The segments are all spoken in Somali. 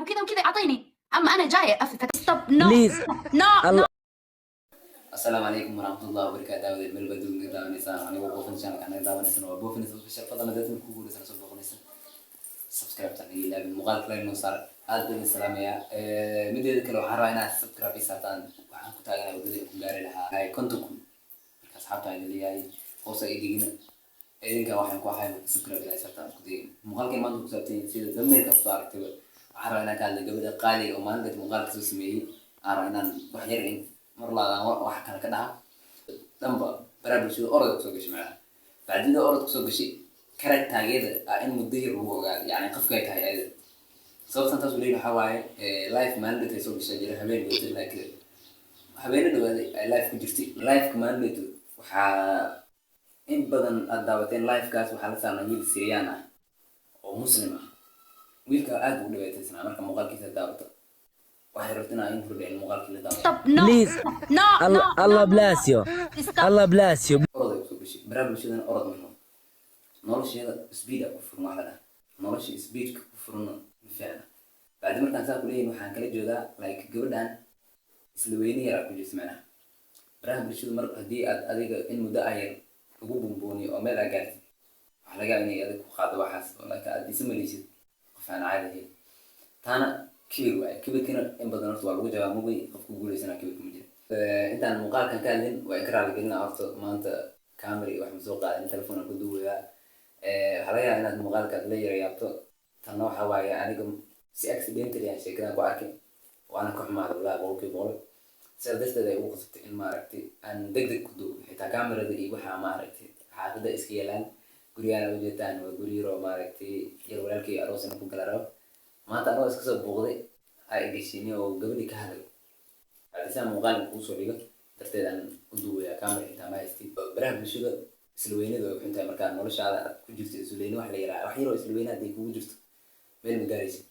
وكذا وكذا اعطيني. اما انا جايه ستوب نو بليز نو. السلام عليكم ورحمة الله وبركاته. مeel baad uga daawaneysaan anigoo boofin channel anaga daawaneysan waa boofin official fadlan dadka ku guuleysan soo boqonaysan subscribe tan iyo ilaa muuqaal kale inoo saar aad baan salaamaya mideeda kale waxaan rabaa inaad subscribe isaataan waxaan ku taaganahay wadadii ku gaari lahaa ay kontonku marka asxaabta ay leeyahay hoos ay digina idinka waxaan ku ahay subscribe ilaa isaataan ku deeyin muuqaalkii maanta ku saabsan sida dhammeynta ku saartay waxaan rabaa inaan ka hadlo gabadha qaali oo maalinta muuqaalka soo sameeyay aan rabaa inaan wax yar mar laadaan wax kale ka dhaha dhanba baraha bulshada orod kusoo gashay macnaha bacdida orod kusoo gashay karaktergeeda in muddo yar lagu ogaado yani qofka ay tahay ayada sababtan taas leeyahay waxaa waaye life maalin dhintay soo gashay jira habeen dhintay laakiin habeena dhawaaday ay life ku jirtay life maalin dhintay waxaa in badan aad daawateen lifekaas waxaa la saarnaa wiil Syrian ah oo muslim ah wiilka aad u dhibaataysanaa marka muuqaalkiisa daawata waxay rabtaa in hurdeen muuqaalkii la daawato بليز الله بلاسيو الله بلاسيو orod ay kusoo gashay baraha bulshadana orod marno nolosheeda speed ku furan wax la dhaha nolosha speed ku furan ma fiicna bacdi markaan saa ku leeyahay waxaan kala joogaa like gabadhan isla weyni yar ku jirta macnaha baraha bulshada mar haddii aad adiga in muddo ayar ugu bumbuuniyo oo meel aad gaartid waxaa laga yaabaa inay adig ku qaado waxaas oo like aad isa maleysid qof aan caadi ahayn taana kibir waaye kibirkina in badan horta waa lagu jawaabay qofku guuleysanaa kibirka ma jira intaan muuqaalkan ka hadlin waa in ka raali gelina horta maanta camera iyo wax ma soo qaadin telefoon ku duubayaa waxaa laga yaabaa inaad muuqaalkaad la yara yaabto tanna waxaa waaye aniga si accidentally aan sheekadaan ku arkay waana ka xumaada walaa boqolkiiba boqol sidaa darteed ay ugu qasabtay in maaragtay aan degdeg ku duubo xitaa camerada iyo waxaa maaragtay xaafadda iska yeelaan guryaana ujeetaan waa guri yar oo maaragtay yar walaalkay aroosina ku gala rabo maanta anoo iska soo booqday ay gashini oo gabadhi ka hadlay hadisaan muuqaalka kuu soo dhigo darteed aan u duubayaa camera xitaa ma haystid baraha bulshada isla weynada way xuntahay markaa noloshaada aad ku jirto isla weyne wax la yiraahdo wax yaroo isla weyne hadday kugu jirto meel ma gaaraysid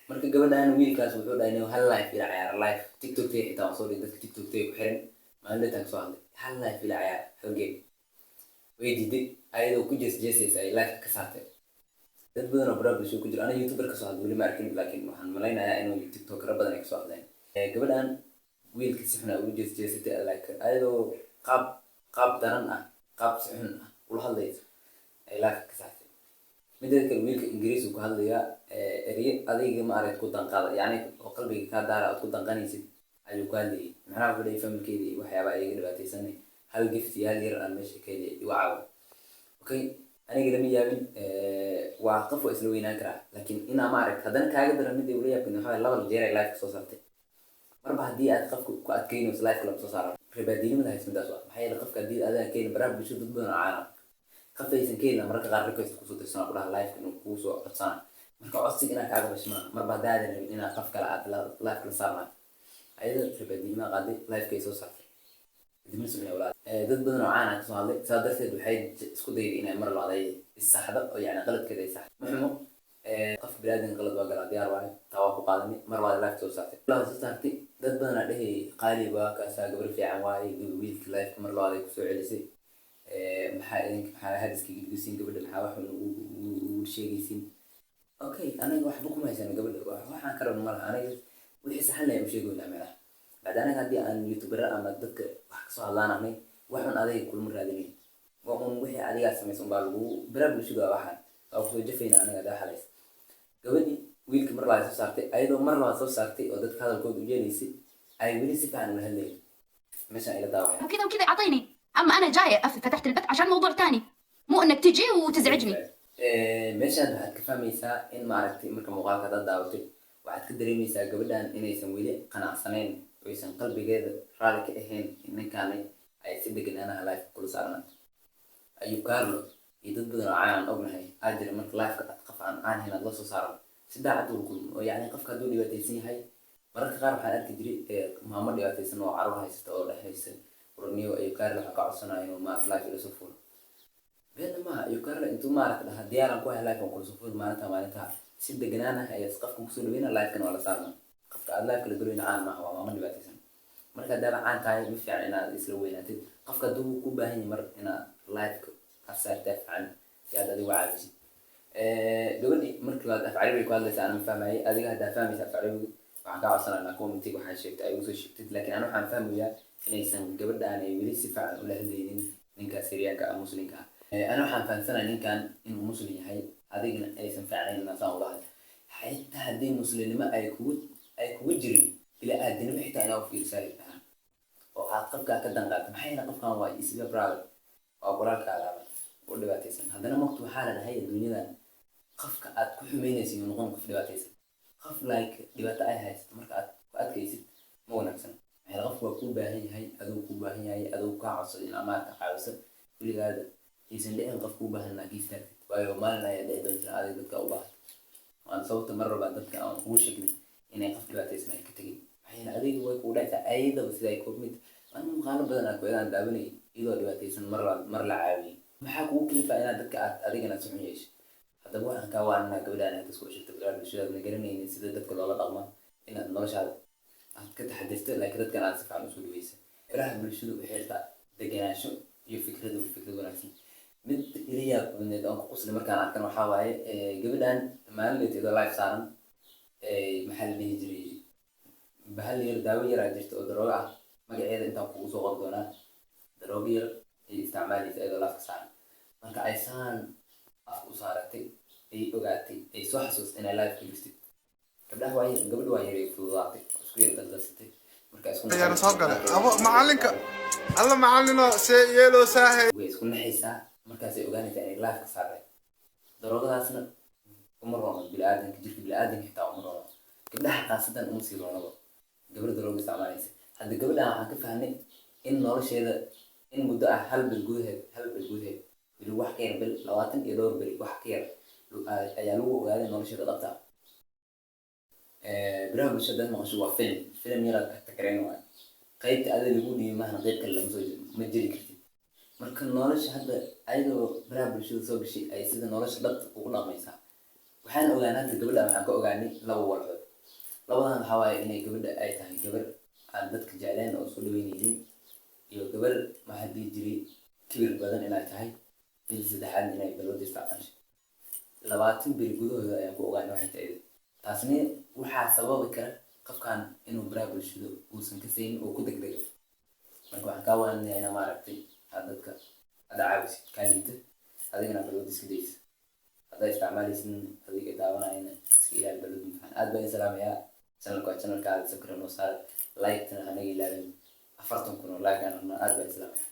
marka gabadhan wiilkaas wuxuu dhahay inuu hal life ila ciyaar life tiktok tay xitaa waan soo dhigay dadka tiktok tay ku xiran maalintaan soo hadlay hal life ila ciyaar hal game way diiday ayadoo ku jeesjeesaysa ay life ka saartay dad badan oo baraha bulshada ku jira aniga youtuber ka soo hadlay weli ma arkin laakiin waxaan malaynayaa inuu tiktokera badan ay ka soo hadleen gabadhan wiilka si xun ah ugu jeesjeesatay like ayadoo qaab daran ah qaab si xun ah ula hadlaysa ay life ka saartay mideeda kale wiilka ingiriis uu ku hadlayaa erye adiga ma aragti ku danqaada yani oo qalbiga kaa daara aad ku danqanaysid ayuu ku hadlayay maxaa wuxuu dhahay familkeeda iyo waxyaabaa iyaga dhibaataysanay hal gift iyo hal yar aan meesha ka helay igu caawa okay aniga lama yaabin waa qof waa isla weynaan karaa laakiin inaa maaragti haddana kaaga daran mid ay ula yaabin waxaa laba jeer ay life ka soo saartay marba haddii aad qofka ku adkeynayso life kala soo saaro rebaadiinimada hays midaas waa maxaa yeele qofka haddii adaan keeni baraha bulshada dad badan oo caana qafaysan keenina mararka qaar request kusoo dirsanaa ku dhaha life inuu kugu soo codsana marka codsiga inaa kaaga bashmaa marba haddaadan rabin inaa qof kale aad life kala saarnaa ayada rebaadiinimaa qaaday lifekay soo saartay kadibna sumaya walaal dad badan oo caana kasoo hadlay saa darteed waxay isku dayday inay mar lacday issaxdo oo yani qaladkeeda ay saxdo ma xumo qof biniaadan qalad waa galaa diyaar waayo taa waa ku qaadanay mar waada life soo saartay laha soo saartay dad badan aa dhehayay qaali waa kaasaa gabar fiican waaye wiilka lifeka mar labaad ay kusoo celisay maxaa hadiska gudgusiin gabadha maxaa wax ugu sheegaysiin okay anaga waxba kuma haysano gabadha waxaan ka rabno malaha anaga wixii saxan leh u sheegoynaa meelaha bacdi anaga haddii aan youtubera ama dadka wax kasoo hadlaanahnay waxun adiga kulma raadinayn waa un wixii adigaa samaysan baa lagu baraha bulshada waxaan waa kusoo jafayna anaga adaa xalays gabadhii wiilka mar labaad soo saartay ayadoo mar labaad soo saartay oo dadka hadalkooda u yeelaysay ay weli si fiican ula hadlayeen meeshaan ila daawaya وكذا وكذا اعطيني. اما انا جايه فتحت البث عشان موضوع ثاني مو انك تجي وتزعجني. meeshaan waxaad ka fahmaysaa in maaragtay marka muuqaalka dad daawatay waxaad ka dareemaysaa gabadhan inaysan weli qanacsanayn oysan qalbigeeda raali ka ahayn ninkaani ay si degan anaha life kula saarnaan ayuu carlo iyo dad badan oo caan ognahay aa jira marka lifeka qof aan hayn aad la soo saaran si daacad uu kulmo oo yani qofka hadduu dhibaataysan yahay mararka qaar waxaan arki jiray maamo dhibaataysan oo carruur haysata oo dhexaysa urniyo ayuu carlo waxaa ka codsanaya inuu maarata life ila soo fuulo beena maaha ayuu carlo intuu maarata dhaha diyaaran ku hay life aan kula soo fuulo maalintaa si deganaana ayaad qofka kusoo dhaweyna lifekan waa la saarna qofka aad life kala galoweyna caan maaha waa maamo dhibaataysan marka haddaaba caan tahay ma fiican inaad isla weynaatid qofka hadduu ku baahan yahay mar inaad lifeka aad saartaa fiican si aad adigu caawisid gabadhi markii laad af carabiga ku hadlaysa aan fahmayay adiga haddaa fahmaysa af carabiga waxaan ka codsanaynaa commentiga waxaa sheegtay ay usoo sheegtid laakiin ana waxaan fahmayaa inaysan gabadhaan ay weli si fiican ula hadlaynin ninkaas Syrianka ah muslimka ah ana waxaan fahamsanahay ninkan inuu muslim yahay adigna aysan fiicnayn inaan ula hadlo xitaa haddii muslimnimo ay kugu jirin ila aadinimo xitaa inaa u fiirsaay oo aad qofkaa ka danqaato maxay yeelay qofkan waa isla brother waa walaalkaada oo dhibaataysan haddana waqti waxaa la dhahay adduunyadan qofka aad ku xumeynaysa inuu noqon qof dhibaataysan qof like dhibaato ay haysato marka aad ku adkaysid ma wanaagsan maxay qofku waa kuu baahan yahay aduu kaa codsado in amaarka caawiso weligaada aysan dhicin qof kuu baahan inaad istaagtid waayo maalin ayaa dhici doonta adiga dadka u baahan waan sababta mar walba dadka aan ugu sheegnay inay qof dhibaataysan ay ka tegin maxay yeelay adiga way kuu dhacaysaa ayadaba sida ay koobmid waan muuqaalo badan aan kuedaan daawanay iyadoo dhibaataysan mar la caawiyey maxaa kugu kalifaa inaad dadka aad adigana si xun yeesho haddaba waxaan kaa waananaa gabadhaan aad isku sheegto baraar bulshadaadna garanaynin sida dadka loola dhaqma inaad noloshaada aad ka taxadirto laakiin dadkan aad si fiican usoo dhaweysa baraha bulshadu waxay jirtaa degenaansho iyo fikrad wanaagsan mid iliyaa badneed oon ku qusnay markaan arkan waxaa waaye gabadhaan maalinleeteeda life saaran maxaa la dhihi jiray bahal yar daawo yaraa jirta oo darooga ah magaceeda intaan kugu soo qor doonaa darooga yar ay isticmaalaysa iyadoo lafka saaran marka ay saan afka u saaratay ay ogaatay ay soo xasuustay inay life ku jirtay gabadha waa yaray fududaatay isku yar daldarsatay marka isku yar soo galay abo macalinka alla macalino see yeeloo saahay way isku naxaysaa markaasay ogaanaysaa inay life ka saaray daroogadaasna uma roono bilaadanka jirka bilaadanka xitaa uma roono gabdhaha qaasadan uma sii roonaba gabadha darooga isticmaalaysa hadda gabadhaan waxaan ka fahnay in nolosheeda in muddo ah hal bil gudaheed bili wax ka yar bil 20 iyo dhowr beri wax ka yar ayaa lagu ogaaday nolosheeda dhabta biraha bulshada maqasho waa film yaraad ka takareen waa qaybta adada lagu dhiibay mahna qayb kale lama soo ma jiri kartid marka nolosha hadda ayadoo biraha bulshada soo gashay ay sida nolosha dhabta ugu dhaqmaysaa waxaan ogaanay hadda gabadha waxaan ka ogaanay laba walxood labadan waxaa waaye inay gabadha ay tahay gabar aan dadka jecleen oo soo dhaweynaynin iyo gabar maxaa dhihi jiray kibir badan inay tahay mid saddexaad inay balwada isticmaasho 20 beri gudahooda ayaan ku ogaanay waxay tahay taasna waxaa sababi kara qofkan inuu baraha bulshada uusan ka saynin oo ku degdego marka waxaan kaa waaninayaa inaa maaragtay aad dadka ada caawisid kaa liita adigana balwada iska daysa haddaa isticmaalaysin adiga daawanayana iska ilaali balwada maxaan aad baan salaamayaa channelka waa channelka aad sabkira noo saar like-tana hanaga ilaawin 40 kun oo like aan rabnaa aad baan salaamayaa